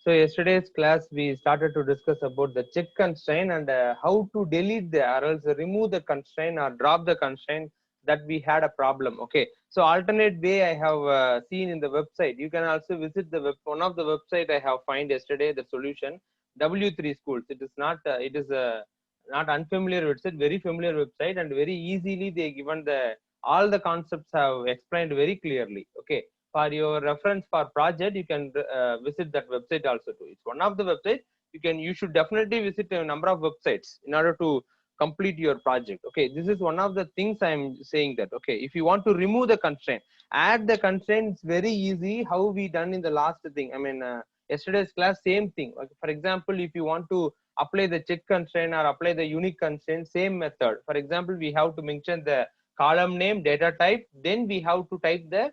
So yesterday's class we started to discuss about the check constraint and how to delete the or else remove the constraint or drop the constraint that we had a problem. Okay, so alternate way I have seen in the website. You can also visit the one of the website I have find yesterday the solution W3 schools. It is not it is a not unfamiliar website, very familiar website, and very easily they given the all the concepts have explained very clearly. Okay, for your reference for project you can visit that website also too. It's one of the websites. You should definitely visit a number of websites in order to complete your project. Okay, this is one of the things I'm saying that. Okay, if you want to remove the constraint, add the constraint, it's very easy. How we done in the last thing, I mean yesterday's class, same thing. Like for example, if you want to apply the check constraint or apply the unique constraint, same method. For example, we have to mention the column name, data type, then we have to type the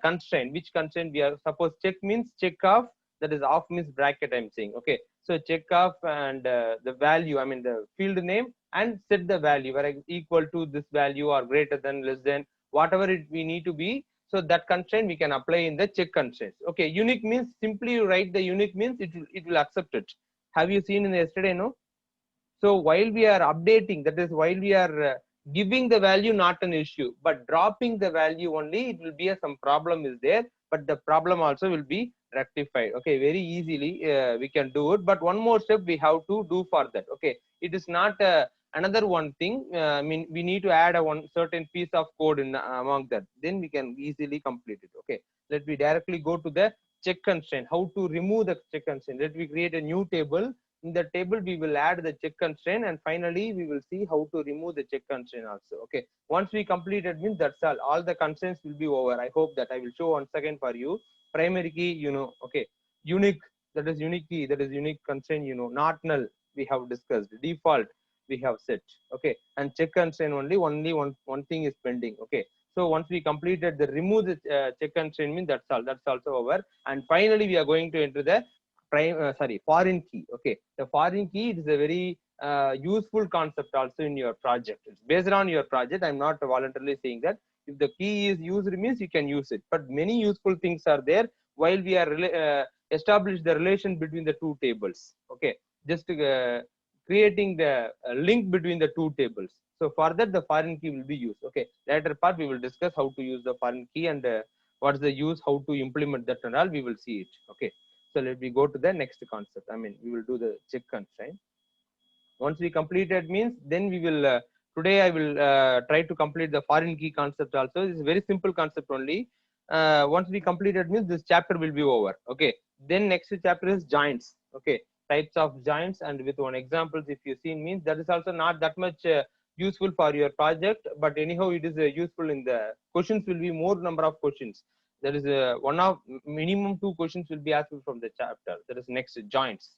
constraint, which constraint we are. Suppose check means check off, that is off means bracket I'm saying. Okay, so check off and the value, I mean the field name, and set the value where equal to this value or greater than, less than, whatever it we need to be. So that constraint we can apply in the check constraints. Okay, unique means simply you write the unique means it will accept it. Have you seen in the yesterday? No. So while we are updating, that is while we are giving the value, not an issue, but dropping the value only, it will be some problem is there, but the problem also will be rectified. Okay, very easily we can do it, but one more step we have to do for that. Okay, it is not another one thing. I mean, we need to add a one certain piece of code in among that, then we can easily complete it. Okay, let me directly go to the check constraint. How to remove the check constraint? Let me create a new table. In the table we will add the check constraint, and finally we will see how to remove the check constraint also. Okay, once we complete it means that's all the constraints will be over. I hope that I will show once again for you. Primary key, you know. Okay, unique, that is unique key, that is unique constraint, you know. Not null, we have discussed. Default we have set. Okay, and check constraint only one thing is pending. Okay, so once we completed the remove the check constraint means that's all, that's also over. And finally we are going to enter the foreign key. Okay, the foreign key, it is a very useful concept also in your project. It's based on your project. I'm not voluntarily saying that. If the key is used means you can use it, but many useful things are there while we are establish the relation between the two tables. Okay, just creating the link between the two tables. So for that the foreign key will be used. Okay, later part we will discuss how to use the foreign key and what's the use, how to implement that and all, we will see it. Okay, so let me go to the next concept. I mean, we will do the check constraint. Once we complete it means, then we will, today I will try to complete the foreign key concept also. It's a very simple concept only. Once we complete it means this chapter will be over. Okay. Then next chapter is joints. Okay. Types of joints, and with one examples, if you see means that is also not that much useful for your project, but anyhow it is useful in the questions will be more number of questions. There is one of minimum 2 questions will be asked from the chapter. There is next joints.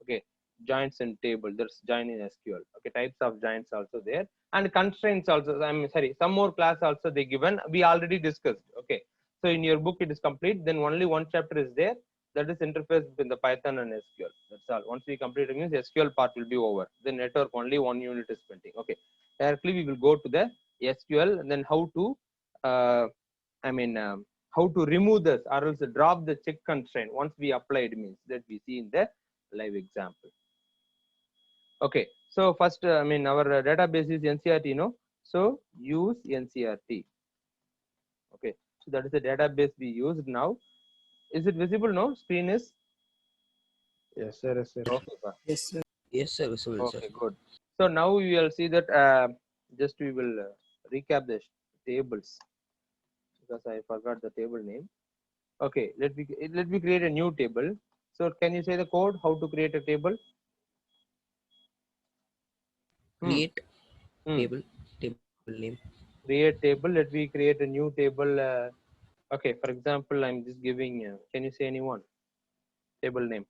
Okay, joints in table. There's join in SQL. Okay, types of joints also there, and constraints also. I'm sorry, some more class also they given. We already discussed. Okay, so in your book it is complete. Then only one chapter is there. That is interface between the Python and SQL. That's all. Once we complete it means SQL part will be over. The network only one unit is pending. Okay, directly we will go to the SQL, and then how to I mean how to remove this or else drop the check constraint once we applied means that we see in the live example. Okay, so first I mean our database is NCRT, no? So use NCRT. Okay, so that is the database we used now. Is it visible? No, screen is. Yes, sir. Yes, sir. Okay, Yes, sir. Yes, sir. Visible, sir. okay, good. So now we will see that just we will recap the tables because I forgot the table name. Okay, let me create a new table. So can you say the code how to create a table? Create Hmm. table name. Create table. Let me create a new table. Okay, for example, I'm just giving. Can you say anyone? Table name.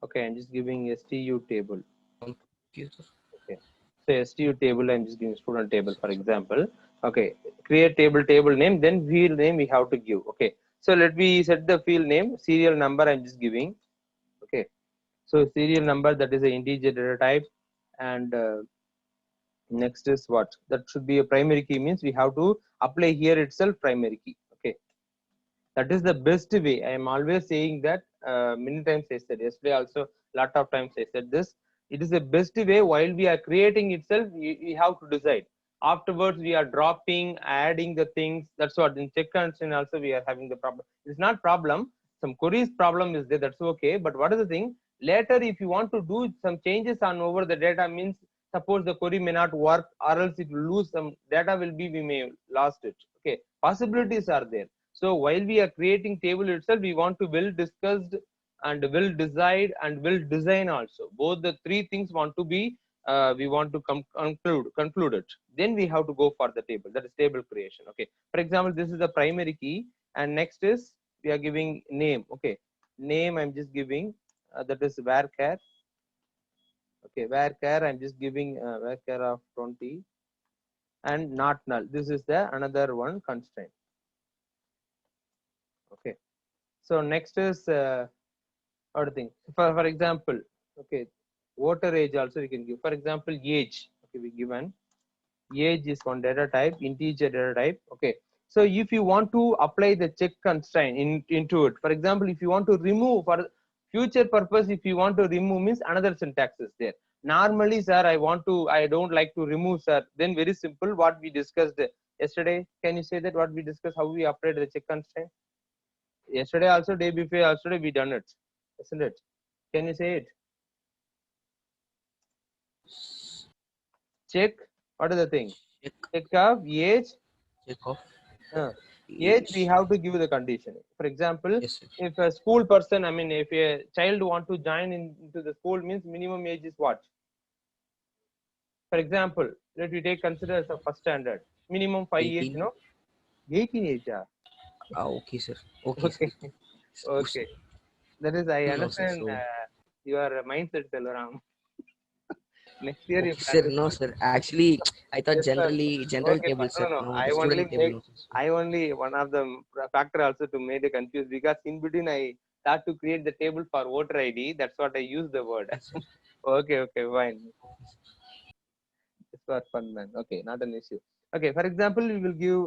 Okay, I'm just giving STU table. Computer. Okay, so STU table. I'm just giving student table, for example. Okay, create table name. Then field name we have to give. Okay, so let me set the field name. Serial number I'm just giving. Okay, so serial number, that is an integer data type, and next is what, that should be a primary key means we have to apply here itself primary key. Okay, That is the best way. I am always saying that, many times I said, yesterday also lot of times I said this. It is the best way. While we are creating itself, we have to decide. Afterwards we are dropping, adding the things. That's what in check constraint also we are having the problem. It's not problem. Some queries problem is there, that's okay. But what is the thing? Later if you want to do some changes on over the data, means suppose the query may not work, or else it will lose some data, will be, we may lost it. Okay, possibilities are there. So while we are creating table itself, we want to well discussed and well decide and well design also. Both the three things want to be, we want to conclude it. Then we have to go for the table. That is table creation. Okay. For example, this is the primary key, and next is we are giving name. Okay. Name I'm just giving, that is varchar. Okay, varchar I'm just giving varchar of 20, and not null. This is the another one constraint. Okay. So next is other thing. For example, okay, voter age also we can give. For example, age. Okay, we given age is one data type, integer data type. Okay. So if you want to apply the check constraint into it, for example, if you want to remove for future purpose, if you want to remove means another syntax is there. Normally, sir, I don't like to remove, sir. Then very simple, what we discussed yesterday. Can you say that what we discussed, how we apply the check constraint? Yesterday also, day before yesterday, we done it, isn't it? Can you say it? Check. What is the thing? Check. Check of age. Check of Age we have to give the condition. For example, Yes, sir. if a school person, I mean, if a child want to join into the school, means minimum age is what? For example, let we take consider as a first standard, minimum 5 years, 18. 18 age. Yeah. Okay, sir. Okay, Okay. sir. Okay. That is, I No, sir. understand So, your mindset, Selvaram. Next year, okay, you sir. plan No, to. sir. Actually, I thought Yes, sir. general Okay, table, fine. sir. No, no. No, I the only student table. make. No, sir. I only one of the factor also to make it confused, because in between I start to create the table for voter ID. That's what I use the word. Yes, sir. Okay, okay, fine. It's for fun, man. Okay, not an issue. Okay, for example, we will give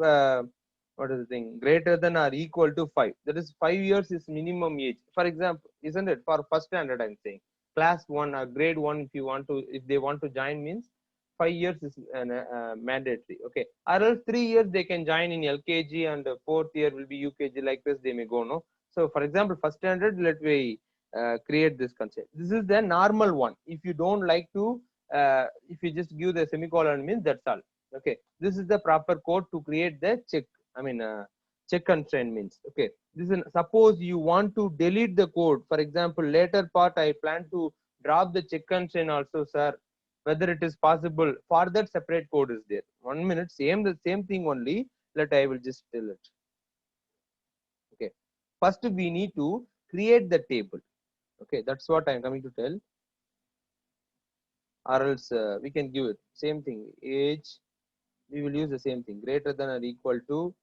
what is the thing, greater than or equal to 5. That is 5 years is minimum age. For example, isn't it? For first standard, I'm saying class 1 or grade 1. If you want to, if they want to join, means 5 years is mandatory. Okay, or else 3 years they can join in LKG, and the fourth year will be UKG. Like this, they may go. No. So, for example, first standard, let me create this concept. This is the normal one. If you don't like to, if you just give the semicolon, means that's all. Okay, this is the proper code to create the check. I mean, check constraint means. Okay, this is, suppose you want to delete the code. For example, later part I plan to drop the check constraint also, sir. Whether it is possible, for that separate code is there. 1 minute, the same thing only. Let I will just tell it. Okay, first we need to create the table. Okay, that's what I am coming to tell. Or else we can give it same thing, age. We will use the same thing, greater than or equal to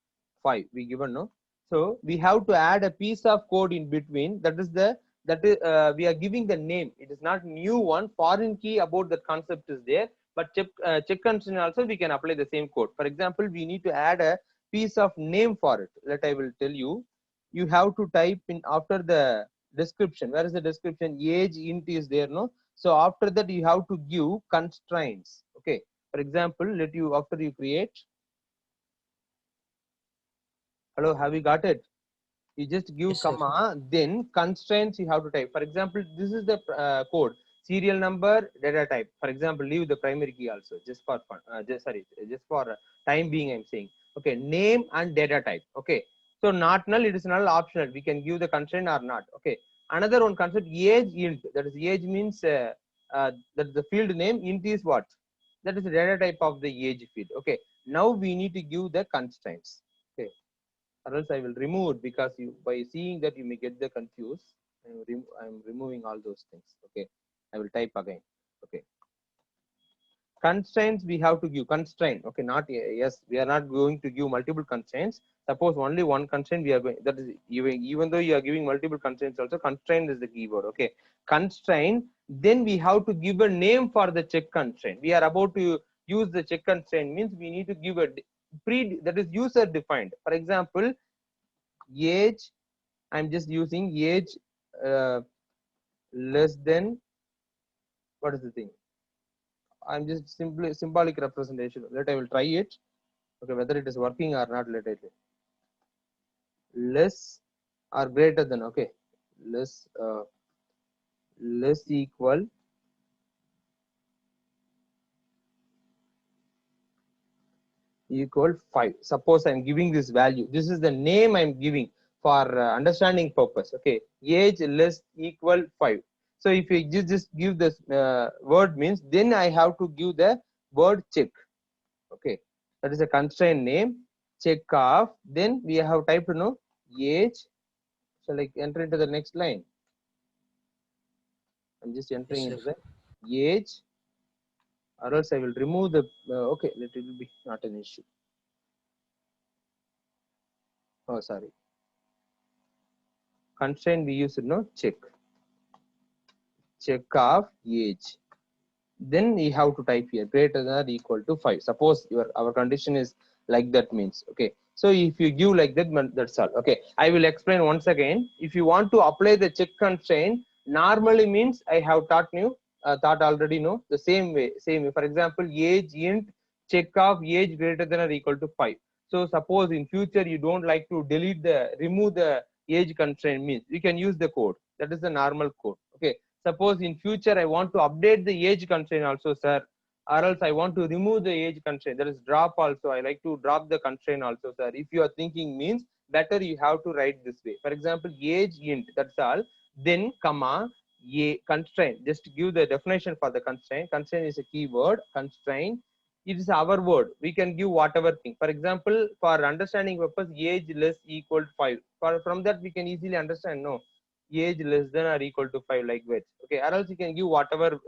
5 we given. No, so we have to add a piece of code in between. That is the, that is we are giving the name. It is not new one, foreign key about that concept is there. But check constraint also we can apply the same code. For example, we need to add a piece of name for it. Let I will tell you. You have to type in after the description. Where is the description? Age int is there. No, so after that you have to give constraints. Okay, for example, let you, after you create, hello, have you got it? You just give Yes, sir. comma, then constraints you have to type. For example, this is the code, serial number, data type. For example, leave the primary key also, just for fun, just for time being I'm saying. Okay, name and data type. Okay, so not null, it is null optional. We can give the constraint or not. Okay, another one concept, age int. That is, age means that is the field name. Int is what? That is the data type of the age field. Okay, now we need to give the constraints. Okay, or else I will remove it, because you, by seeing that you may get the confused. I'm removing all those things. Okay, I will type again. Okay, constraints we have to give constraint. Okay, not, yes, we are not going to give multiple constraints. Suppose only one constraint we are going, that is, even though you are giving multiple constraints also, constraint is the keyword. Okay, constraint, then we have to give a name for the check constraint. We are about to use the check constraint, means we need to give a pre, that is user defined. For example, age, I'm just using age less than, what is the thing, I'm just simply symbolic representation. Let I will try it. Okay, whether it is working or not, let it less or greater than, okay, less less equal 5. Suppose I'm giving this value, this is the name I'm giving for understanding purpose. Okay, age less equal 5. So if you just give this word means, then I have to give the word check. Okay, that is a constraint name, check off. Then we have typed age. Shall I enter into the next line? I'm just entering Yes, into sir. the age, or else I will remove the okay, let it will be not an issue. Oh, sorry, constraint we use check of age. Then we have to type here greater than or equal to 5. Suppose our condition is like that means, okay, so if you give like that, that's all. Okay, I will explain once again. If you want to apply the check constraint, normally means I have taught already, the same way. For example, age int check of age greater than or equal to 5. So suppose in future you don't like to remove the age constraint means, you can use the code. That is the normal code. Okay, suppose in future I want to update the age constraint also, sir, or else I want to remove the age constraint, that is drop also, I like to drop the constraint also, sir. If you are thinking means, better you have to write this way. For example, age int, that's all. Then comma a constraint, just give the definition for the constraint. Constraint is a keyword. Constraint, it is our word, we can give whatever thing. For example, for understanding purpose, age less equal to 5. From that we can easily understand, age less than or equal to 5, like that. Okay, or else you can give whatever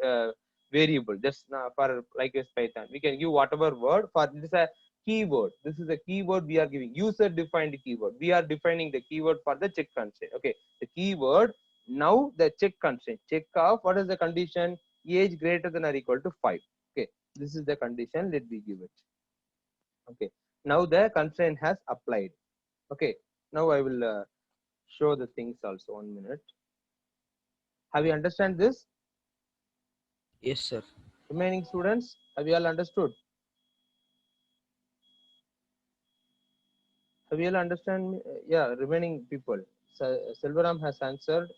variable, just for like this Python we can give whatever word. For this is a keyword, this is a keyword we are giving, user defined keyword. We are defining the keyword for the check constraint. Okay, the keyword. Now the check constraint, check of what is the condition, age greater than or equal to 5. Okay, this is the condition, let me give it. Okay, now the constraint has applied. Okay, now I will show the things also. 1 minute. Have you understand this? Yes, sir. Remaining students, have you all understood? Have you all understand me? Yeah, remaining people. Selvaram has answered.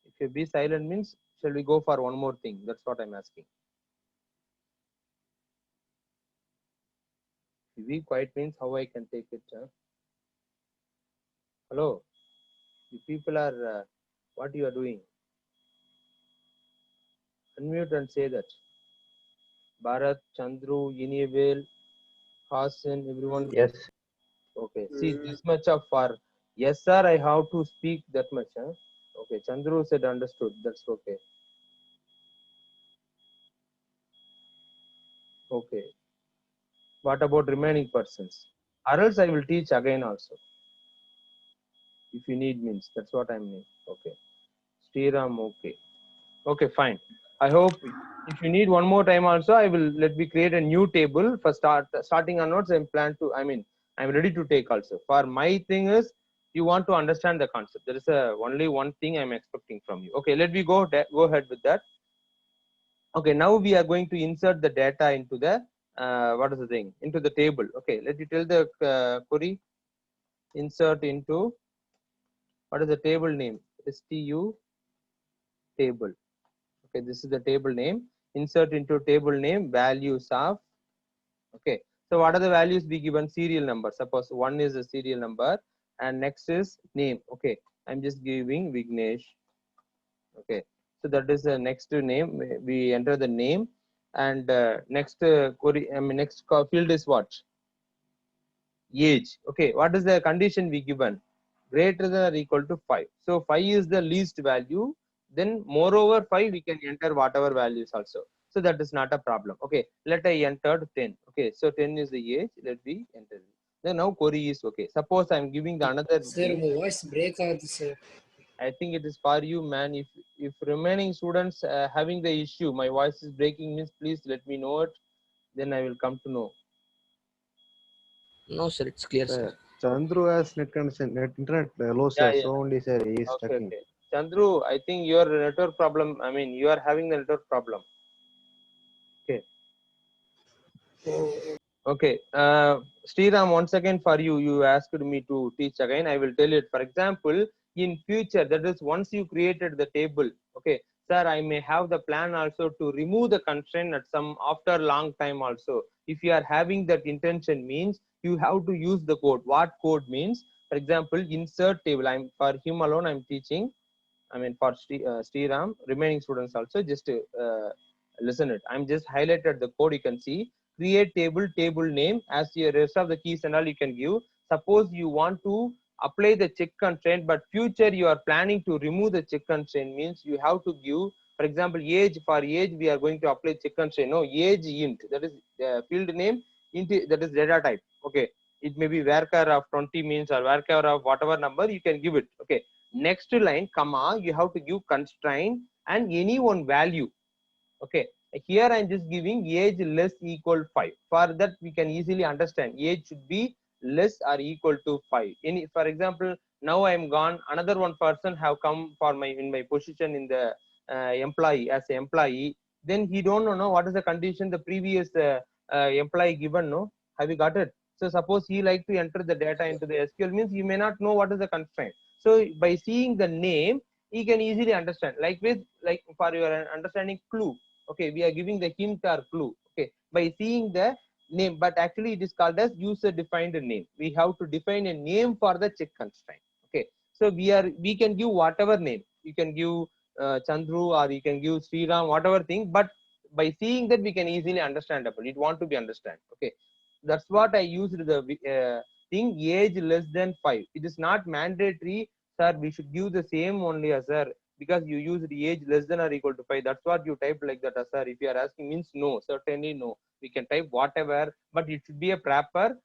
If you be silent means, shall we go for one more thing? That's what I'm asking. If we quiet means how I can take it? Hello, you people are what you are doing? Unmute and say that. Bharat, Chandru, Yinivel, Hasan, everyone. Yes. Okay, see this much of for yes sir, I have to speak that much. Okay, Chandru said understood. That's okay. Okay. What about remaining persons? Or else I will teach again also. If you need means, that's what I mean. Okay. Sriram, okay. Okay, fine. I hope if you need one more time also, I will let me create a new table for starting onwards. I'm plan to. I'm ready to take also. For my thing is, you want to understand the concept. There is only one thing I'm expecting from you. Okay, let me go ahead with that. Okay, now we are going to insert the data into the what is the thing, into the table. Okay, let me tell the query insert into, what is the table name, stu table. Okay, this is the table name. Insert into table name values of. Okay, so what are the values we given? Serial number. Suppose 1 is a serial number and next is name. Okay, I'm just giving Vignesh. Okay, so that is the next name. We enter the name and next query. Next field is what? Age. Okay, what is the condition we given? Greater than or equal to 5. So 5 is the least value. Then moreover 5 we can enter whatever values also. So that is not a problem. Okay, let I enter 10. Okay, so 10 is the age. Let me enter it. Then now query is okay. Suppose I'm giving the another Sir, age. my voice break out, sir. I think it is for you, man. If remaining students having the issue, my voice is breaking means, please let me know it. Then I will come to know. No, sir. It's clear, sir. Sir, Chandru has net connection, net internet low, Yeah, sir. yeah. So only, sir, he is Okay, talking. okay. Chandru, I think your network problem. I mean, you are having the network problem. Okay. Okay. Sriram, once again for you, you asked me to teach again. I will tell it. For example, in future, that is once you created the table, okay, sir, I may have the plan also to remove the constraint at some after long time also. If you are having that intention means you have to use the code. What code means? For example, insert table. I'm for him alone. I'm teaching. I mean, for Sriram, remaining students also just listen it. I'm just highlighted the code. You can see create table, table name as the rest of the keys and all you can give. Suppose you want to apply the check constraint, but future you are planning to remove the check constraint means you have to give. For example, age for age we are going to apply check constraint. No, age int, that is field name int, that is data type. Okay, it may be varchar of 20 means or varchar of whatever number you can give it. Okay, next line comma you have to give constraint and any one value. Okay, here I'm just giving age less equal 5. For that we can easily understand age should be less or equal to 5. Any, for example, now I'm gone, another one person have come for my in my position in the employee as an employee, then he don't know what is the condition the previous employee given. No, have you got it? So suppose he like to enter the data into the SQL means he may not know what is the constraint. So by seeing the name he can easily understand. Like with, like for your understanding, clue. Okay, we are giving the hint or clue. Okay, by seeing the name, but actually it is called as user defined name. We have to define a name for the check constraint. Okay, so we can give whatever name. You can give Chandru or you can give Sriram, whatever thing, but by seeing that we can easily understandable. It want to be understand. Okay, that's what I used the thing age less than 5. It is not mandatory, sir, we should give the same only as sir, because you use the age less than or equal to 5. That's what you type like that, sir. If you are asking means no, certainly no. We can type whatever, but it should be a proper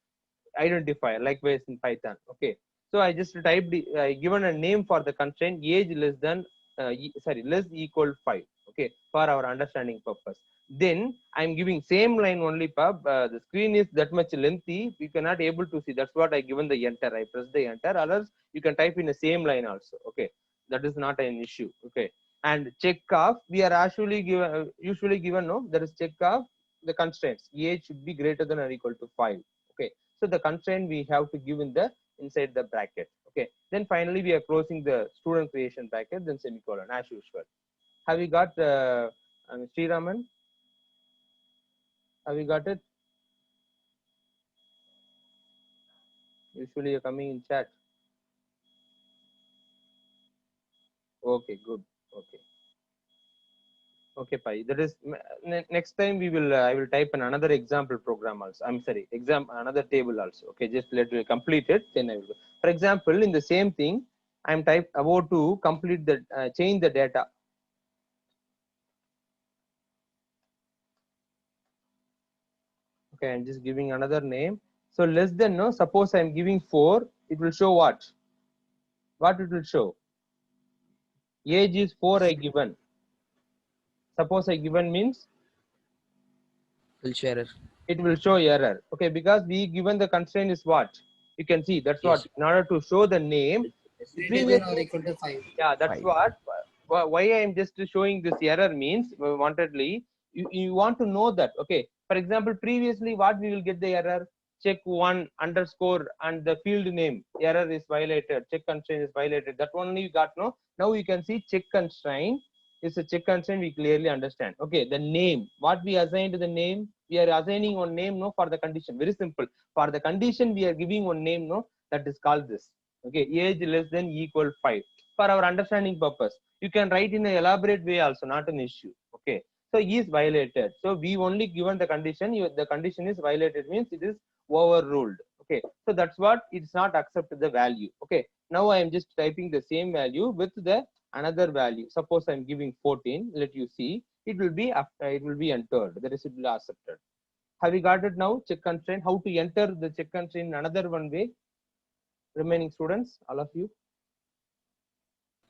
identifier, likewise in Python. Okay, so I just typed given a name for the constraint age less than less equal 5. Okay, for our understanding purpose. Then I'm giving same line only, pub. The screen is that much lengthy, we cannot able to see. That's what I given the enter. I press the enter, others you can type in the same line also. Okay, that is not an issue. Okay, and check off, we are actually given usually given, no, that is check off the constraints age should be greater than or equal to 5. Okay, so the constraint we have to give in the inside the bracket. Okay, then finally we are closing the student creation bracket, then semicolon as usual. Have you got Sriraman, have you got it? Usually you're coming in chat. Okay, good. Okay, okay, Pai. That is next time we will I will type in another example program also. I'm sorry, another table also. Okay, just let me complete it, then I will go. For example, in the same thing I'm type about to complete the change the data. Okay, I'm just giving another name. So less than, no, suppose I'm giving 4, it will show what? What it will show? Age is 4 I given. Suppose I given means Will share. it will show error. Okay, because we given the constraint is what? You can see that's what. Yes. In order to show the name, Greater than or previously, equal to 5. yeah, that's 5. what. Why I am just showing this error means wantedly you want to know that. Okay, for example, previously what we will get the error, check one underscore and the field name error is violated, check constraint is violated, that only you got. No, now you can see check constraint is a check constraint, we clearly understand. Okay, the name, what we assigned to the name, we are assigning one name, no, for the condition, very simple. For the condition we are giving one name, no, that is called this. Okay, age less than equal 5 for our understanding purpose. You can write in an elaborate way also, not an issue. Okay, so is violated, so we only given the condition, the condition is violated means it is overruled. Okay, so that's what, it's not accepted the value. Okay, now I am just typing the same value with the another value. Suppose I'm giving 14, let you see, it will be after, it will be entered, the result will be accepted. Have you got it now? Check constraint, how to enter the check constraint in another one way, remaining students, all of you?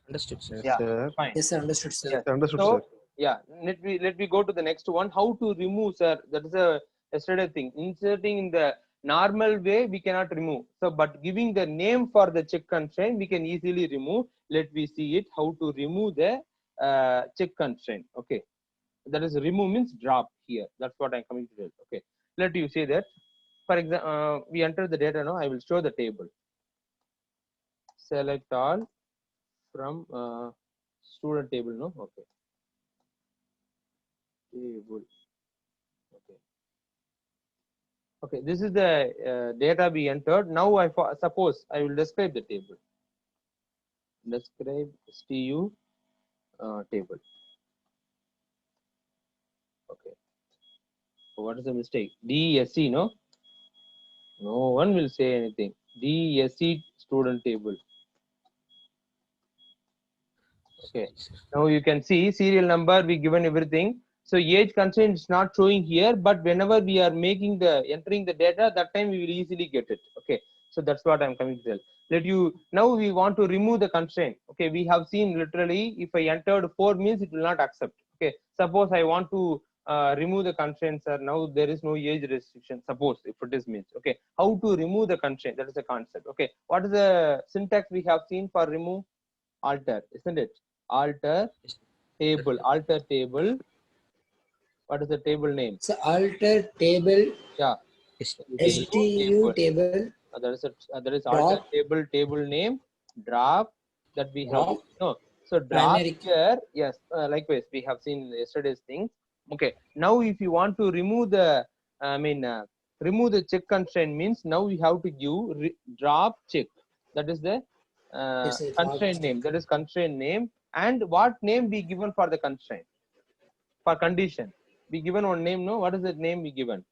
Understood, sir. Yes, Yeah, sir. fine. Yes, sir. Understood, sir. Yes. Understood, So sir. yeah, let me go to the next one. How to remove, sir? That is a yesterday thing. Inserting in the Normal way we cannot remove. So, but giving the name for the check constraint, we can easily remove. Let me see it how to remove the check constraint. Okay, that is remove means drop here. That's what I'm coming to tell. Okay, let you say that. For example, we enter the data now. I will show the table. Select all from student table. No, okay. Table. Okay. Okay, this is the data we entered. Now I suppose I will describe the table. Describe STU table. Okay. So what is the mistake? DSC, no? No one will say anything. DSC student table. Okay. Now you can see serial number, we given everything. So age constraint is not showing here, but whenever we are making the entering the data, that time we will easily get it. Okay. So that's what I'm coming to tell. Let you now we want to remove the constraint. Okay, we have seen literally if I entered 4 means it will not accept. Okay, suppose I want to remove the constraints, sir. Now there is no age restriction. Suppose if it is means, okay, how to remove the constraint? That is the concept. Okay, what is the syntax we have seen for remove? Alter, isn't it? Alter table, alter table. What is the table name? So alter table, Yeah, STU table, there is alter drop, table name, drop that we have. drop, No, so drop primary key. here. Yes, likewise we have seen yesterday's thing. Okay, now if you want to remove the, remove the check constraint means now we have to give drop check. That is the Yes, sir, drop constraint name. check. That is constraint name, and what name we given for the constraint for condition. We given one name. No, what is the name we given?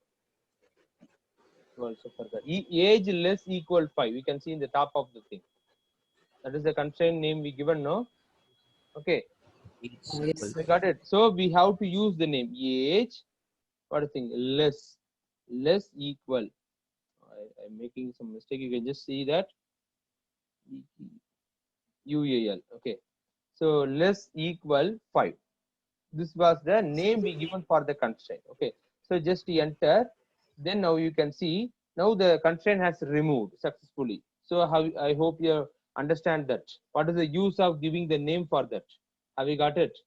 Also forgot. Age less equal 5. We can see in the top of the thing. That is the constraint name we given. No, okay. Yes, We got it. So we have to use the name age. What is the thing? Less equal. I'm making some mistake. You can just see that. UAL. Okay. So less equal 5. This was the name we given for the constraint. Okay. So just enter. Then now you can see now the constraint has removed successfully. So how I hope you understand that. What is the use of giving the name for that? Have you got it?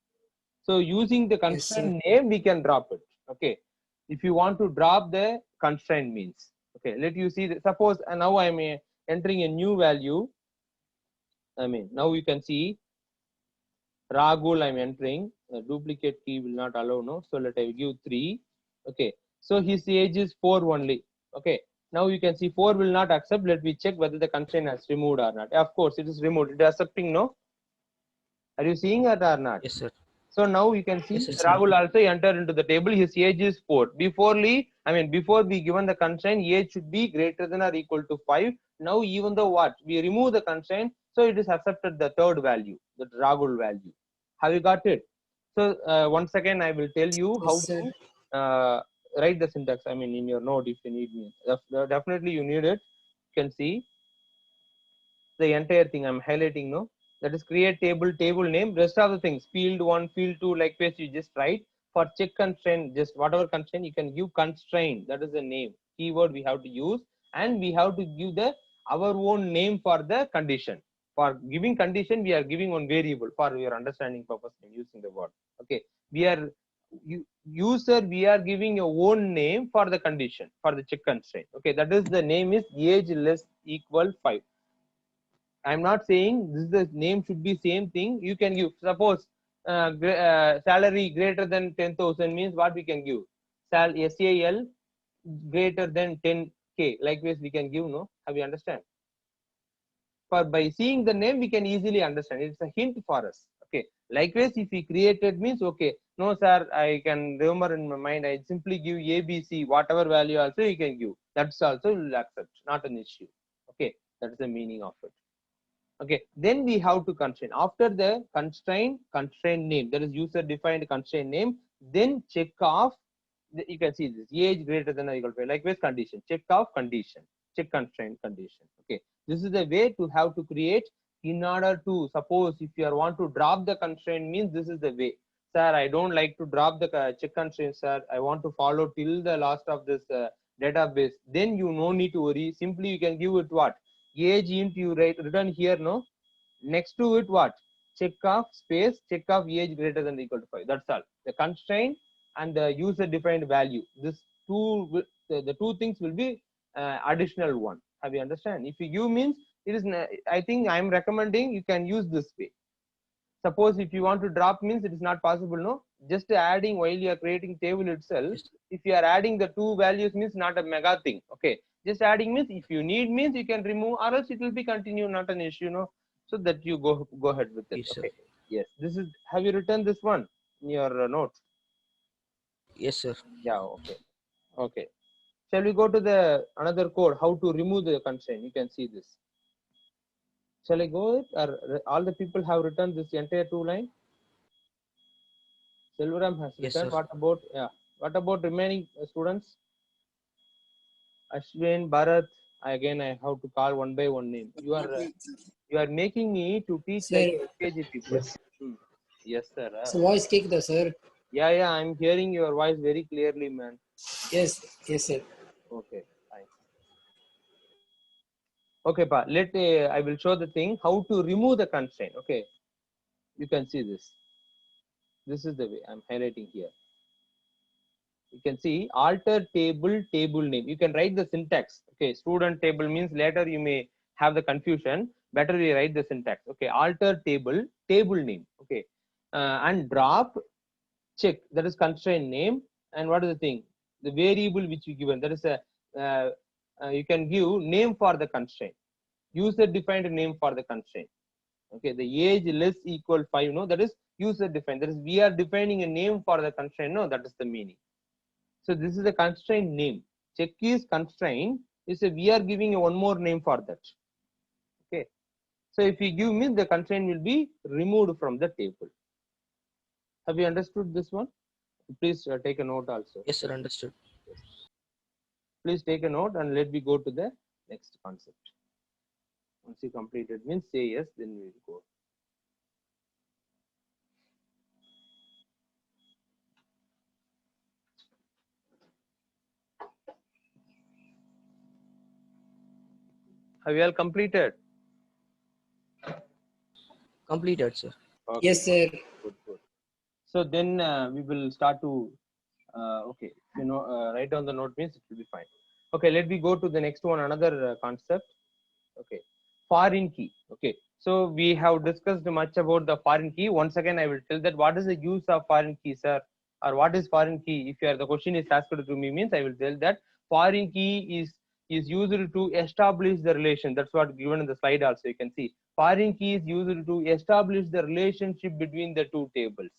So using the Yes, sir. constraint name, we can drop it. Okay. If you want to drop the constraint means, okay, let you see, suppose now I'm entering a new value. Now you can see Ragul I'm entering, a duplicate key will not allow, no. So let I give 3. Okay. So his age is 4 only. Okay. Now you can see 4 will not accept. Let me check whether the constraint has removed or not. Of course, it is removed. It is accepting, no? Are you seeing it or not? Yes, sir. So now you can see Yes, sir. Rahul also enter into the table. His age is 4. Before we given the constraint, age should be greater than or equal to 5. Now even though what we remove the constraint, so it is accepted the third value, the Rahul value. Have you got it? So once again, I will tell you how Yes, sir. to write the syntax. In your note if you need me. Definitely you need it. You can see the entire thing I'm highlighting, no? That is create table name, rest of the things, field 1, field 2, like this you just write. For check constraint, just whatever constraint you can give constraint, that is the name, keyword we have to use, and we have to give the our own name for the condition. For giving condition, we are giving one variable for your understanding purpose. I'm using the word. Okay, we are user, we are giving your own name for the condition for the check constraint. Okay, that is the name is age less equal 5. I'm not saying this is the name should be same thing. You can give, suppose salary greater than 10,000 means what we can give? SAL greater than 10K. Likewise, we can give, no? Have you understand? For by seeing the name, we can easily understand. It's a hint for us. Okay. Likewise, if we created means, okay, no, sir, I can remember in my mind, I simply give ABC, whatever value also you can give. That's also will accept, not an issue. Okay. That's the meaning of it. Okay, then we have to constrain. After the constraint name, that is user defined constraint name, then check off, you can see this age greater than or equal to, likewise condition, check off condition, check constraint condition. Okay, this is the way to have to create in order to, suppose if you want to drop the constraint means this is the way. Sir, I don't like to drop the check constraint, sir. I want to follow till the last of this database, then you no need to worry. Simply you can give it what? Age int you write return here, no? Next to it what? Check of space, check of age greater than or equal to 5. That's all. The constraint and the user defined value. This two the two things will be additional one. Have you understand? If you give means it is. I think I am recommending you can use this way. Suppose if you want to drop means it is not possible, no? Just adding while you are creating table itself. Yes. If you are adding the two values means not a mega thing. Okay. Just adding means if you need means you can remove, or else it will be continue, not an issue, no? So that you go ahead with it. Yes, sir. Okay. Yes. This is. Have you written this one in your notes? Yes, sir. Yeah. Okay. Okay. Shall we go to the another code? How to remove the constraint? You can see this. Shall I go it, or all the people have written this entire two line? Selvaram has Yes, written. sir. What about What about remaining students? Ashwin, Bharat. Again, I have to call one by one name. You are making me to teach Sir. like LKG people. Yes. Yes, sir. So voice kick the sir. Yeah. I'm hearing your voice very clearly, man. Yes, sir. Okay, fine. Okay, pa. I will show the thing how to remove the constraint. Okay, you can see this. This is the way I'm highlighting here. You can see alter table name. You can write the syntax. Okay, student table means later you may have the confusion. Better we write the syntax. Okay, alter table name. Okay, and drop check, that is constraint name. And what is the thing? The variable which you given, that is a you can give name for the constraint. User defined name for the constraint. Okay, the age less equal 5, no, that is user defined. That is we are defining a name for the constraint, no, that is the meaning. So this is the constraint name. Check is constraint. Is we are giving one more name for that. Okay. So if you give me, the constraint will be removed from the table. Have you understood this one? Please take a note also. Yes, sir. Understood. Please take a note and let me go to the next concept. Once you complete it means say yes, then we will go. Have you all completed? Completed, sir. Okay. Yes, sir. Good. So then we will start to okay, write down the note means it will be fine. Okay, let me go to the next one, another concept. Okay, foreign key. Okay, so we have discussed much about the foreign key. Once again, I will tell that what is the use of foreign key, sir, or what is foreign key. If the question is asked to me means I will tell that foreign key is used to establish the relation. That's what given in the slide also. You can see foreign key is used to establish the relationship between the two tables.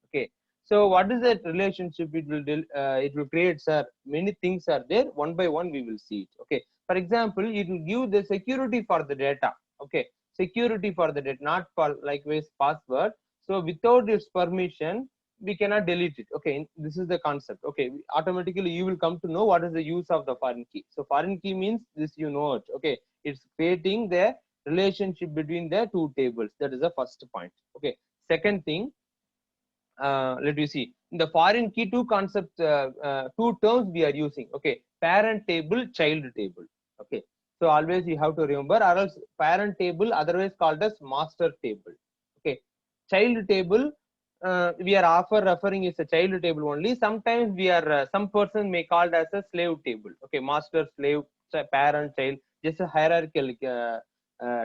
Okay, so what is that relationship it will create, sir? Many things are there. One by one we will see it. Okay, for example, it will give the security for the data. Okay, security for the data, not for likewise password. So without its permission we cannot delete it. Okay, this is the concept. Okay, automatically you will come to know what is the use of the foreign key. So foreign key means this, you know it. Okay, it's creating the relationship between the two tables. That is the first point. Okay, second thing, let me see, in the foreign key two concepts, two terms we are using. Okay, parent table, child table. Okay, so always you have to remember, or else parent table otherwise called as master table. Okay, child table, we are often referring is a child table only. Sometimes we are some person may called as a slave table. Okay, master, slave, parent, child, just a hierarchical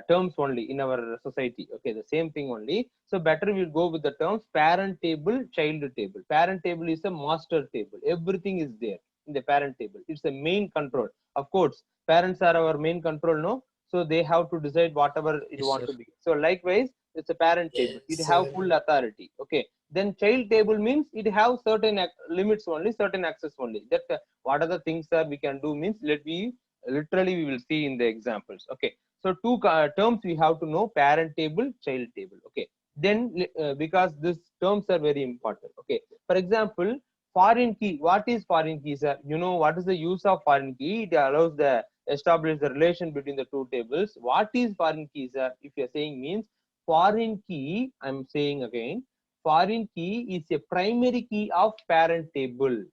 terms only in our society. Okay, the same thing only. So better we'll go with the terms parent table, child table. Parent table is a master table. Everything is there in the parent table. It's the main control. Of course, parents are our main control, no? So they have to decide whatever it Yes, want sir. to be. So likewise, it's a parent table. It Yes, have sir. full authority. Okay. Then child table means it have certain limits only, certain access only. That what are the things that we can do means literally we will see in the examples. Okay. So two terms we have to know: parent table, child table. Okay. Then because these terms are very important. Okay. For example, foreign key. What is foreign key, sir? You know what is the use of foreign key? It allows the establish the relation between the two tables. What is foreign key, sir? If you are saying means foreign key, I'm saying again, foreign key is a primary key of parent table.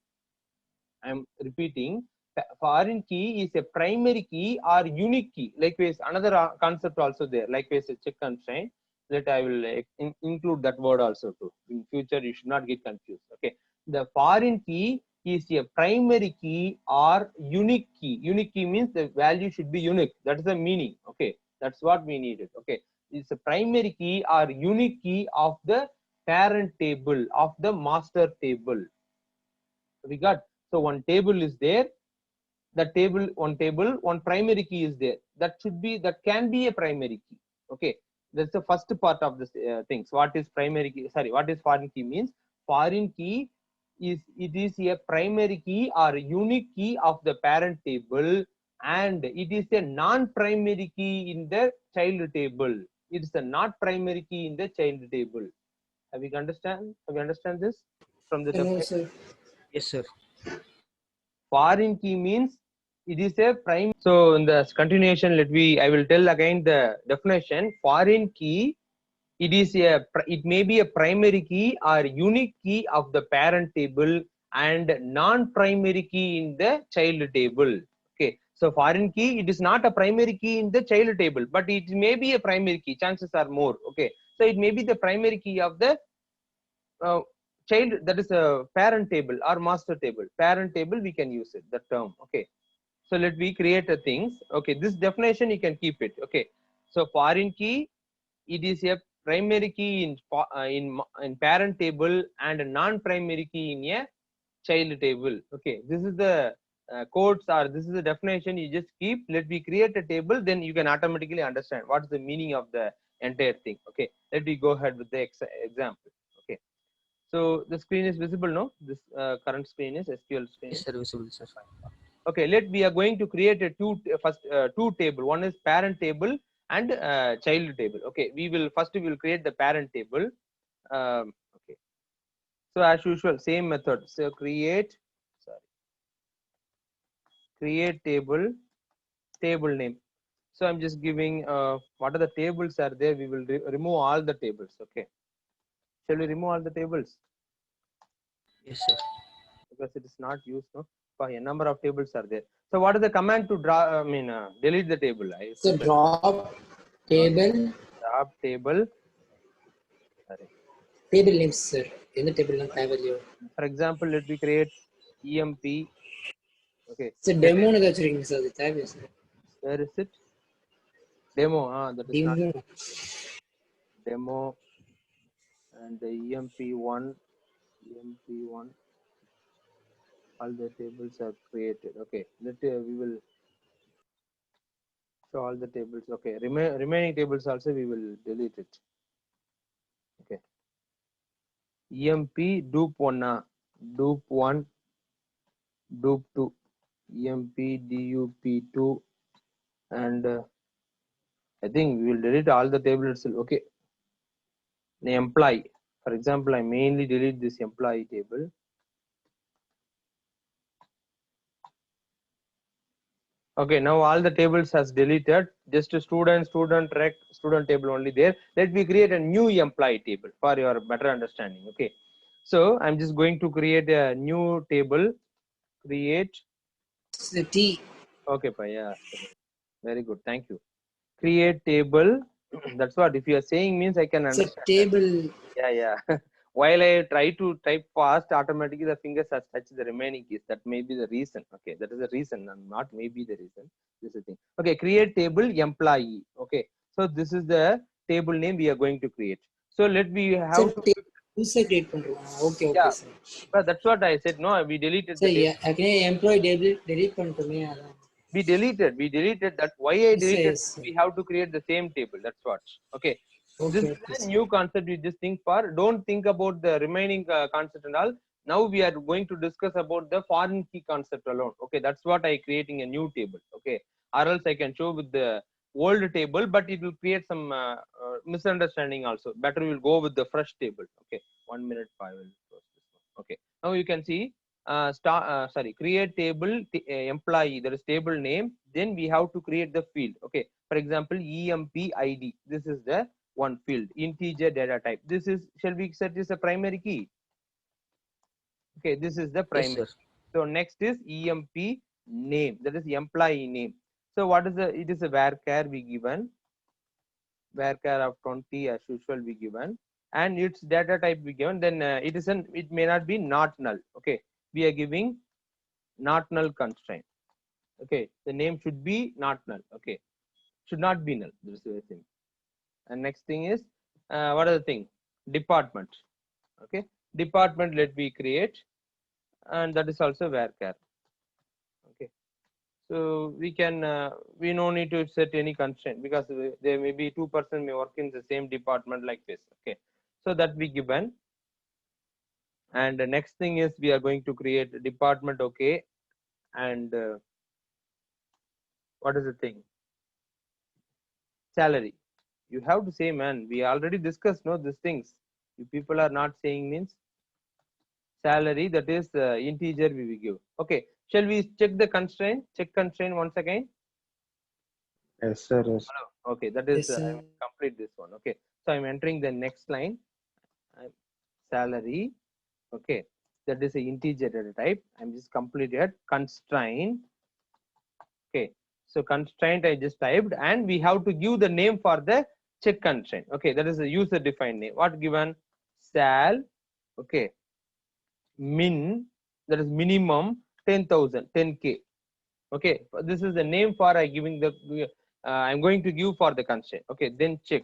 I'm repeating, foreign key is a primary key or unique key. Likewise, another concept also there. Likewise, a check constraint. That I will include that word also too. In future, you should not get confused. Okay, the foreign key is a primary key or unique key. Unique key means the value should be unique. That is the meaning. Okay, that's what we needed. Okay, it's a primary key or unique key of the parent table of the master table. We got, so one table is there. The table, one primary key is there. That should be, that can be a primary key. Okay, that's the first part of this things. What is primary key? Sorry, what is foreign key means? Foreign key is, it is a primary key or unique key of the parent table, and it is a non-primary key in the child table. It is a not primary key in the child table. Have you understand? Have you understand this from the No, definition? sir. Yes, sir. Foreign key means it is a prime. So in the continuation, I will tell again the definition. Foreign key, it is it may be a primary key or unique key of the parent table and non-primary key in the child table. Okay, so foreign key, it is not a primary key in the child table, but it may be a primary key. Chances are more. Okay, so it may be the primary key of the child, that is a parent table or master table. Parent table, we can use it, the term. Okay, so let me create a things. Okay, this definition you can keep it. Okay, so foreign key, it is a primary key in parent table and a non-primary key in a child table. Okay, this is the codes, or this is the definition you just keep. Let me create a table, then you can automatically understand what is the meaning of the entire thing. Okay, let me go ahead with the example. Okay, so the screen is visible, no? This current screen is SQL screen. Yes, sir. Visible, sir. Okay, we are going to create a two table. One is parent table and child table. Okay, we will create the parent table. Okay, so as usual, same method. So create table name. So I'm just giving what are the tables are there. We will remove all the tables. Okay, shall we remove all the tables? Yes, sir. Because it is not used, no? A number of tables are there. So what is the command to delete the table? So drop table, Drop table. Sorry. table names, sir. எந்த table name தேவையில்லையோ. For example, let me create EMP. Okay. So demo னு வச்சிருக்கீங்க sir, அது தேவையா sir? Where is it? Demo. That is not Demo. demo. And the EMP1. All the tables are created. Okay. We will show all the tables. Okay. Remaining tables also we will delete it. Okay. EMP dupe 1, dupe 1, dupe 2, EMP dup2, and I think we will delete all the tables. Okay. The employee, for example, I mainly delete this employee table. Okay, now all the tables has deleted. Just student rec, student table only there. Let me create a new employee table for your better understanding. Okay, so I'm just going to create a new table. Create. The T. Okay, yeah, very good. Thank you. Create table. That's what, if you are saying means I can So understand. table. Yeah. While I try to type fast, automatically the fingers has touched the remaining keys. That may be the reason. Okay, that is the reason, and not maybe the reason. This is the thing. Okay, create table employee. Okay, so this is the table name we are going to create. So let me have So user create பண்றோம். Okay, yeah. sir. But that's what I said. No, we deleted So the table. again employee delete பண்ணிட்டோமே அதான். We deleted that. Why I deleted? Yes. We have to create the same table. That's what. Okay. This Okay, is a new concept you just think for. Don't think about the remaining concept and all. Now we are going to discuss about the foreign key concept alone. Okay, that's what I creating a new table. Okay, or else I can show with the old table, but it will create some misunderstanding also. Better we'll go with the fresh table. Okay, 1 minute. I will close this one. Okay, now you can see create table employee. There is table name. Then we have to create the field. Okay, for example, EMP ID. This is the one field, integer data type. This is, shall we set this a primary key? Okay, this is the primary. Yes, sir. So next is EMP name, that is employee name. So what is the, it is a varchar we given, varchar of 20 as usual we given, and its data type we given. Then it is an, it may not be not null. Okay, we are giving not null constraint. Okay, the name should be not null. Okay, should not be null. This is the thing. And next thing is what are the thing? Department. Okay, department let me create, and that is also varchar. Okay, so we can we no need to set any constraint, because there may be 2% may work in the same department like this. Okay, so that we given. And the next thing is we are going to create a department. Okay, and what is the thing? Salary. You have to say, man, we already discussed no these things. You people are not saying means salary, that is integer we will give. Okay, shall we check the constraint? Check constraint once again. Yes, sir. Yes. Okay, that is Yes, sir. I will complete this one. Okay, so I'm entering the next line. Salary. Okay, that is a integer data type. I'm just completed constraint. Okay, so constraint I just typed, and we have to give the name for the check constraint. Okay, that is a user defined name. What given? Sal. Okay, min, that is minimum 10,000, 10k. Okay, this is the name for I giving the I'm going to give for the constraint. Okay, then check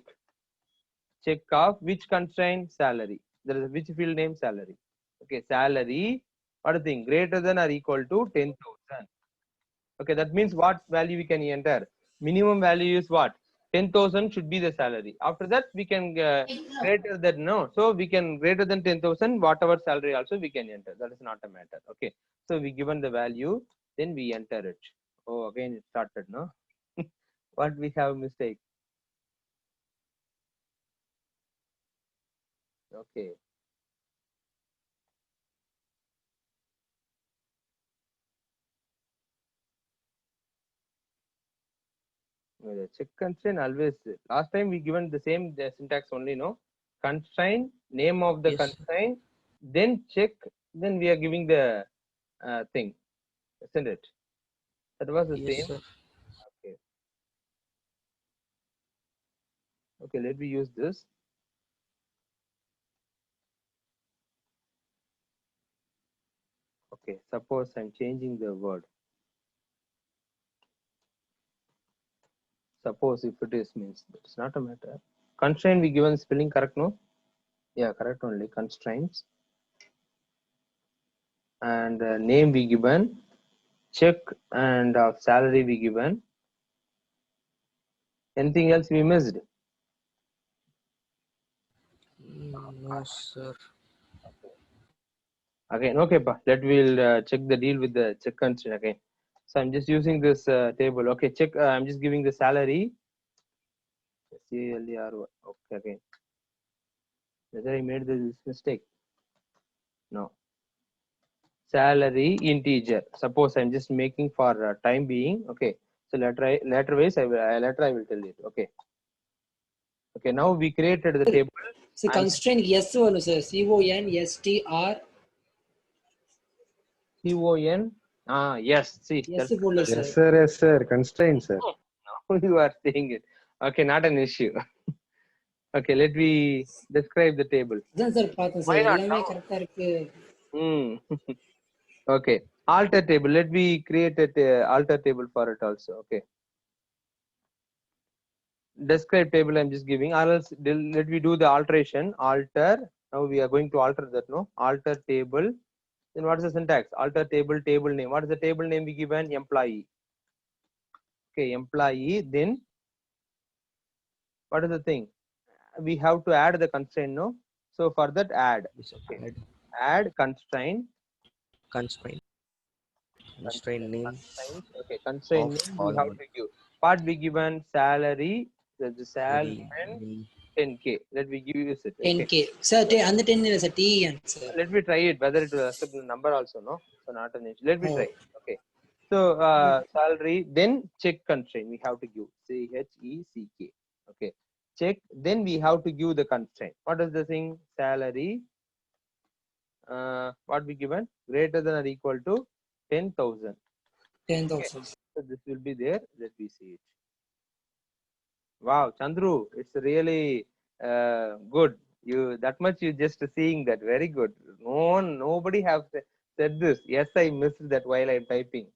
of which constraint? Salary. There is which field name? Salary. Okay, salary. What is the thing? Greater than or equal to 10,000. Okay, that means what value we can enter? Minimum value is what? 10,000 should be the salary. After that, we can greater than, no. So we can greater than 10,000, whatever salary also we can enter. That is not a matter. Okay, so we given the value, then we enter it. Oh, again it started, no? What we have mistake? Okay. The check constraint always, last time we given the same syntax only, no? Constraint, name of the Yes, sir. constraint, then check, then we are giving the thing, isn't it? That was the Yes, same. sir. Okay. Okay, let me use this. Okay, suppose I'm changing the word. Suppose if it is means it's not a matter. Constraint we given spelling correct, no? Yeah, correct only. Constraints. And name we given, check and salary we given. Anything else we missed? No, sir. Again, okay, let we'll check the deal with the check constraint again. So I'm just using this table. Okay, check. I'm just giving the salary. CLER. Okay, again. Whether I made this mistake? No. Salary integer. Suppose I'm just making for time being. Okay. So later ways I will tell it. Okay. Okay. Now we created the table. So constraint S வரும் sir. CONSTR CON. Yes. See. S போடல sir. Yes, sir. Yes, sir. Constraint, sir. Now you are saying it. Okay, not an issue. Okay, let me describe the table. அதான் sir பார்த்தேன் Why sir not எல்லாமே now? கரெக்டா இருக்கு. Okay, alter table. Let me create a alter table for it also. Okay. Describe table I'm just giving, or else let me do the alteration. Alter. Now we are going to alter that, no? Alter table. Then what is the syntax? Alter table, table name. What is the table name we given? Employee. Okay, employee. Then what is the thing? We have to add the constraint, no? So for that, add. Yes, sir. Okay. Add Add constraint. constraint. Constraint name Constraint. Okay, constraint of name we all have to give. Part we given salary. The sal salary and name. 10k. Let me give you it. Okay. 10k sir அந்த 10 இல்ல sir TN sir. Let me try it. Whether it will accept the number also, no? So not an issue. Let me Oh. try. Okay. So salary, then check constraint we have to give. CHECK. Okay. Check. Then we have to give the constraint. What is the thing? Salary. What we given? Greater than or equal to 10,000. 10,000. So this will be there. Let me see it. Wow, Chandru, it's really good. You that much you just seeing that. Very good. Nobody have said this. Yes, I missed that while I'm typing.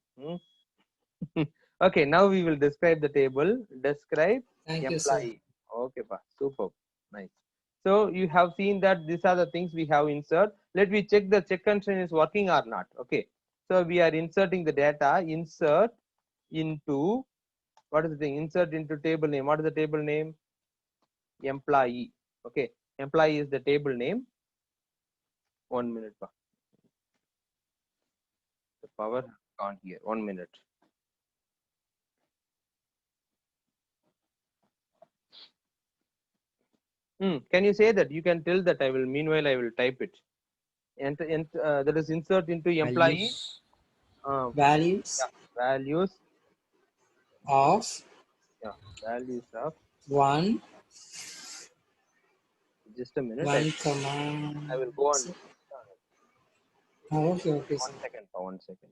Okay, now we will describe the table. Describe Thank you, sir. employee. Okay, pa, super, nice. So you have seen that these are the things we have insert. Let me check the check constraint is working or not. Okay, so we are inserting the data. Insert into what is the thing? Insert into table name. What is the table name? Employee. Okay, employee is the table name. 1 minute, pa. The power has gone here. 1 minute. Can you say that? You can tell that. I will. Meanwhile, I will type it. And that is insert into employee. Values Values. of Yeah, values of. 1, Just a minute. 1 comma. I will go on. Oh, okay, okay, sir. 1 second. For 1 second.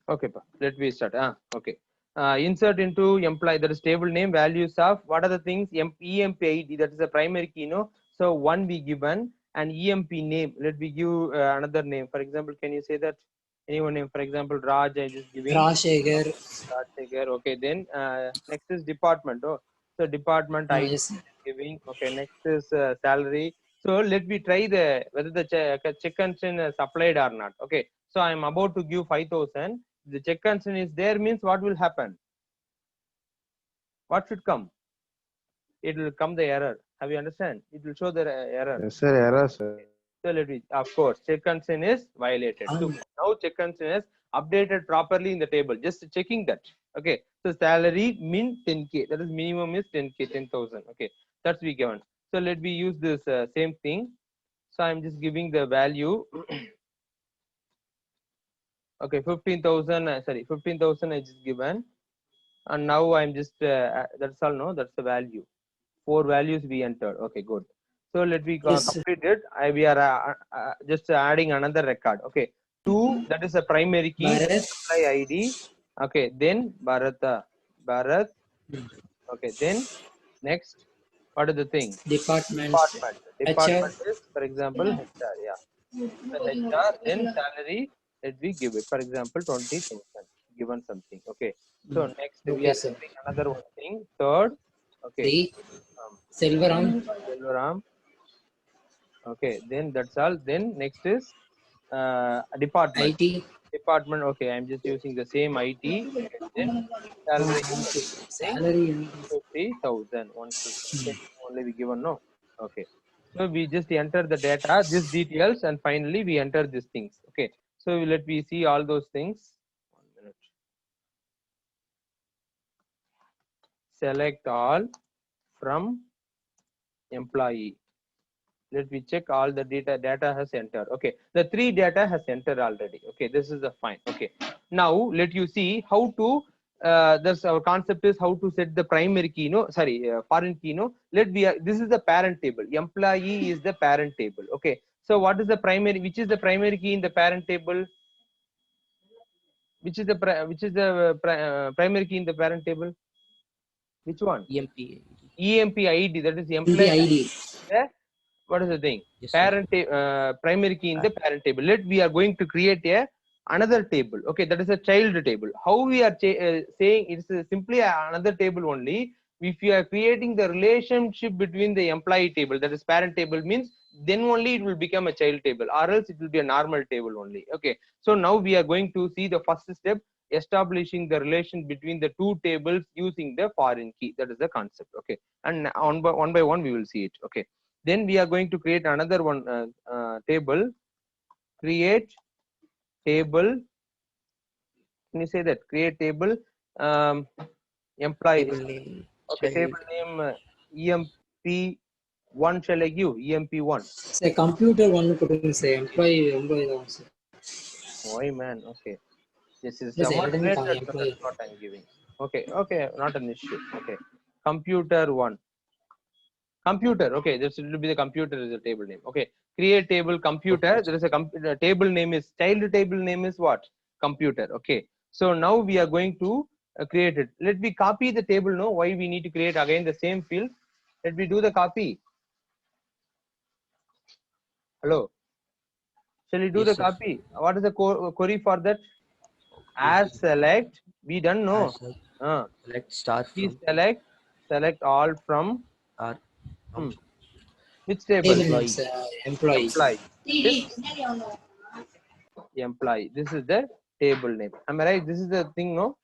Okay, pa. Let me start. Okay. Insert into employee. That is table name. Values of what are the things? EMP ID. That is the primary key. No. So 1 we given and EMP name. Let me give another name. For example, can you say that? Anyone name? For example, Raj. I just giving. Rajshekhar. Rajshekhar. Okay. Then next is department. Oh, so department ID Yes, sir. giving. Okay. Next is salary. So let me try whether the check constraint is applied or not. Okay. So I am about to give 5,000. The check constraint is there means what will happen? What should come? It will come the error. Have you understand? It will show the error. Yes, sir. Error, sir. So let me, of course, check constraint is violated. So now check constraint is updated properly in the table. Just checking that. Okay. So salary min 10k. That is minimum is 10k, 10,000. Okay. That's we given. So let me use this same thing. So I'm just giving the value. Okay, 15,000. Sorry, 15,000 I just given. And now I'm just that's all. No, that's the value. 4 values we entered. Okay, good. So let me Yes, sir. complete it. We are just adding another record. Okay, 2, that is a primary key. Bharat. Apply ID. Okay, then Bharat. Okay, then next, what is the thing? Department. Department is, for example, HR. Yeah, so HR. Then salary. Let me give it. For example, 20,000. Given something. Okay. So next we Okay, are sir. doing another one thing. Third. Okay. 3. Selvaram. Selvaram. Okay. Then that's all. Then next is department. IT. Department. Okay. I'm just using the same IT. Okay. Then salary Salary. 50,000. 150. Only we given no. Okay. So we just enter the data, these details, and finally we enter these things. Okay. So let me see all those things. 1 minute. Select all from employee. Let me check all the data has entered. Okay, the 3 data has entered already. Okay, this is the fine. Okay, now let you see how to this our concept is how to set the primary key. No, sorry, foreign key. No, this is the parent table. Employee is the parent table. Okay, so what is the primary, which is the primary key in the parent table? Which is the primary key in the parent table? Which one? EMP. EMP ID, that is employee employee. ID. What is the thing? Yes, sir. Primary key in the parent table. We are going to create another table. Okay, that is a child table. How we are saying it's simply another table only. If you are creating the relationship between the employee table, that is parent table, means then only it will become a child table, or else it will be a normal table only. Okay, so now we are going to see the first step, establishing the relation between the 2 tables using the foreign key. That is the concept. Okay, and one by one we will see it. Okay, then we are going to create another one table. Create table. Can you say that? Create table. Employee. Table name. Okay, Child. table name EMP1 shall I give? EMP1. Sir, computer one putting say employee. Sir. Why man? Okay, This is Yes, sir, demonstrated, so employee. that's what I'm giving. Okay, okay, not an issue. Okay, computer one. Computer, okay, this will be the computer is a table name. Okay, create table computer. Okay. There is a table name is child table name is what? Computer. Okay, so now we are going to create it. Let me copy the table. No, why we need to create again the same field? Let me do the copy. Hello, shall we do Yes, the sir. copy? What is the query for that? As select, we done no. As select star Please from select all from our hmm, which table? Table employee. names, employees. Employee. This employee. This is the table name. Am I right? This is the thing, no?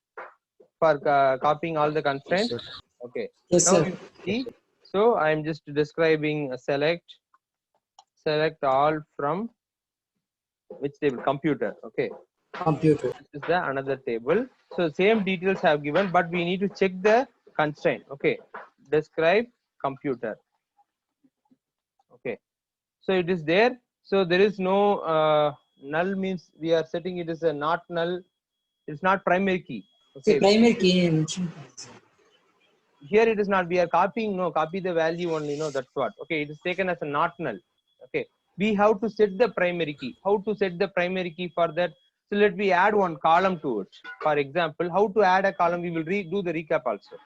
For copying all the Yes, constraints. sir. Okay. Yes, Now sir. you see. So I am just describing select all from which table? Computer. Okay. Computer. This is the another table. So same details have given, but we need to check the constraint. Okay. Describe computer. Okay. So it is there. So there is no null means we are setting it as a not null. It's not primary key. So Okay. primary key mentioned. Here it is not. We are copying. No, copy the value only. No, that's what. Okay. It is taken as a not null. Okay. We have to set the primary key. How to set the primary key for that? So let me add one column to it. For example, how to add a column? We will do the recap also.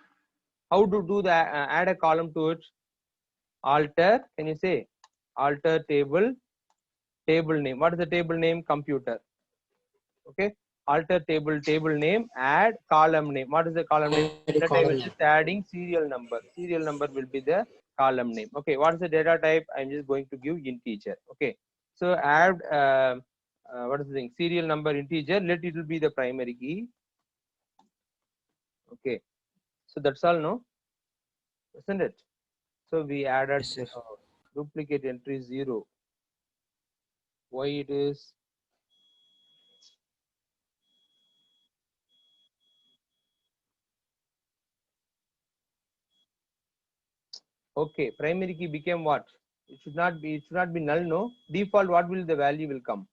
How to do the add a column to it? Alter. Can you say alter table name? What is the table name? Computer. Okay, alter table name, add column name. What is the column name? Add a That I column will name. just adding serial number. Serial number will be the column name. Okay, what is the data type? I'm just going to give integer. Okay, so add what is the thing? Serial number integer. Let it will be the primary key. Okay, so that's all, no, isn't it? So we added Yes, sir. duplicate entry 0. Why it is? Okay, primary key became what? It should not be null, no? Default, what will the value will come?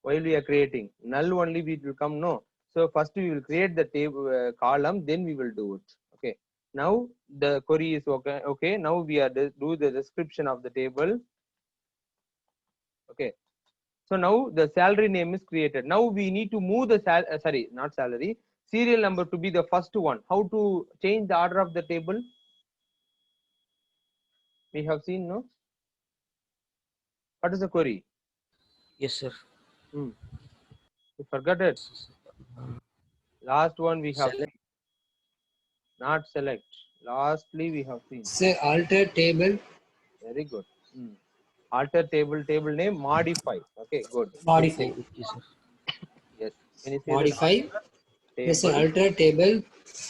While we are creating null only it will come, no? So first we will create the table column, then we will do it. Okay. Now the query is okay. Okay. Now we are do the description of the table. Okay. So now the salary name is created. Now we need to move the sorry, not salary, serial number to be the first one. How to change the order of the table? We have seen, no? What is the query? Yes, sir. You forgot it. Last one we have Select. seen. Not select. Lastly we have seen. So alter table, Very good. Alter table name, modify. Okay, good. modify. Okay, sir. Yes. Can you say that? Modify. Yes, sir. Table Alter table,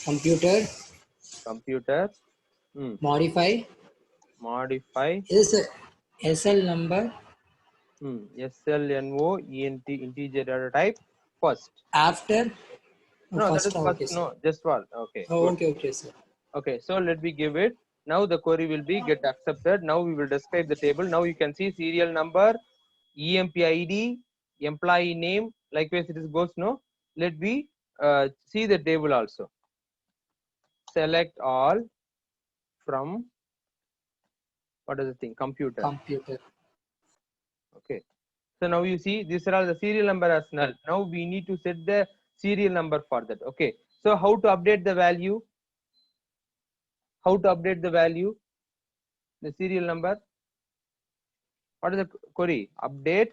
computer, computer. modify. Modify. Yes, sir. SL number SLNOENT integer data type first. after. Oh, No, that first. is first. Okay, sir. No, just one. Okay, Oh, good. okay, sir. Okay, so let me give it. Now the query will be get accepted. Now we will describe the table. Now you can see serial number, EMP ID, employee name. Likewise, it is goes, no. Let me see the table also. Select all from what is the thing? Computer. Computer. Okay. So now you see these are all the serial number as null. Now we need to set the serial number for that. Okay. So how to update the value? How to update the value? The serial number. What is the query? Update.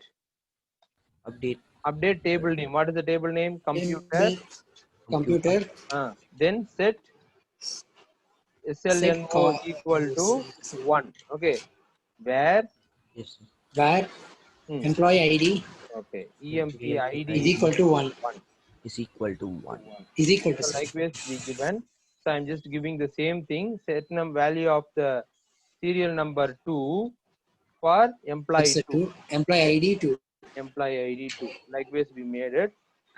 Update. Update table name. What is the table name? Computer. Table, computer. Then set Set SLNO equal to 1. Okay. Where? Yes, sir. where Hmm. employee ID Okay. EMP EMP ID is equal to 1. 1. is equal to 1. Is equal to So 6. likewise we given. So I'm just giving the same thing. Set value of the serial number 2 for employee It's 2. 2. Employee ID 2. Employee ID 2. Likewise we made it.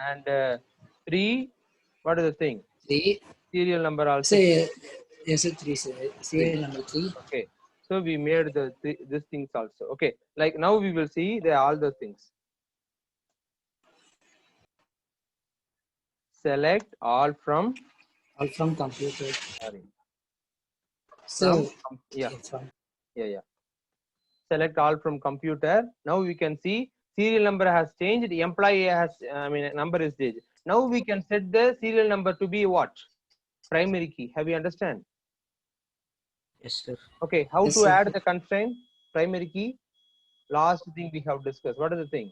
And 3. What is the thing? 3. Serial number also Say, yes, 3. Sir. 3. Serial number 3. Okay. So we made this things also. Okay. Like now we will see all the things. select all from, All from computer. sorry, So, yeah, from yeah. Select all from computer. Now we can see serial number has changed. Employee has, number is changed. Now we can set the serial number to be what? Primary key. Have you understand? Yes, sir. Okay. How Yes, to sir. add the constraint? Primary key. Last thing we have discussed. What is the thing?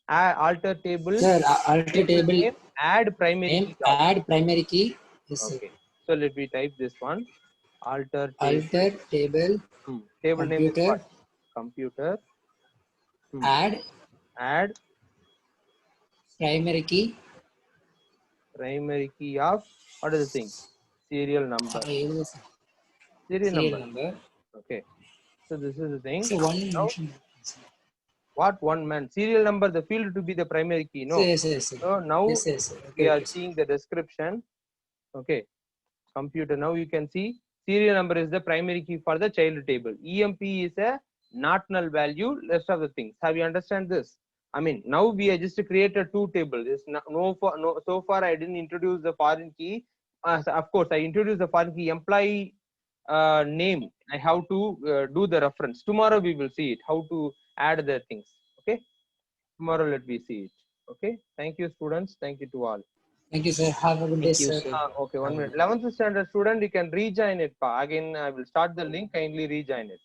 Alter table. sir, alter table Name, add primary name, key. add primary key. Yes, sir. Okay. So let me type this one. Alter table. Alter table, Table name is computer, what? Computer. add Add primary key. primary key of, what is the thing? Serial number. Yes, Serial serial number. number. Okay. So this is the thing. So one Now, mention. what one man? Serial number, the field to be the primary key. No. Yes, yes, sir. So now Yes, yes, sir. we Okay, are okay, sir. seeing the description. Okay. Computer. Now you can see serial number is the primary key for the child table. EMP is a not null value. Rest of the things. Have you understand this? I mean, now we are just created two tables. So far I didn't introduce the foreign key. Of course, I introduced the foreign key. Employee name. I have to do the reference. Tomorrow we will see it. How to add the things. Okay. Tomorrow let me see it. Okay. Thank you, students. Thank you to all. Thank you, sir. Have a good day, Thank you, sir. sir. Okay, 1 minute. 11th standard student, you can rejoin it. Again, I will start the link. Kindly rejoin it.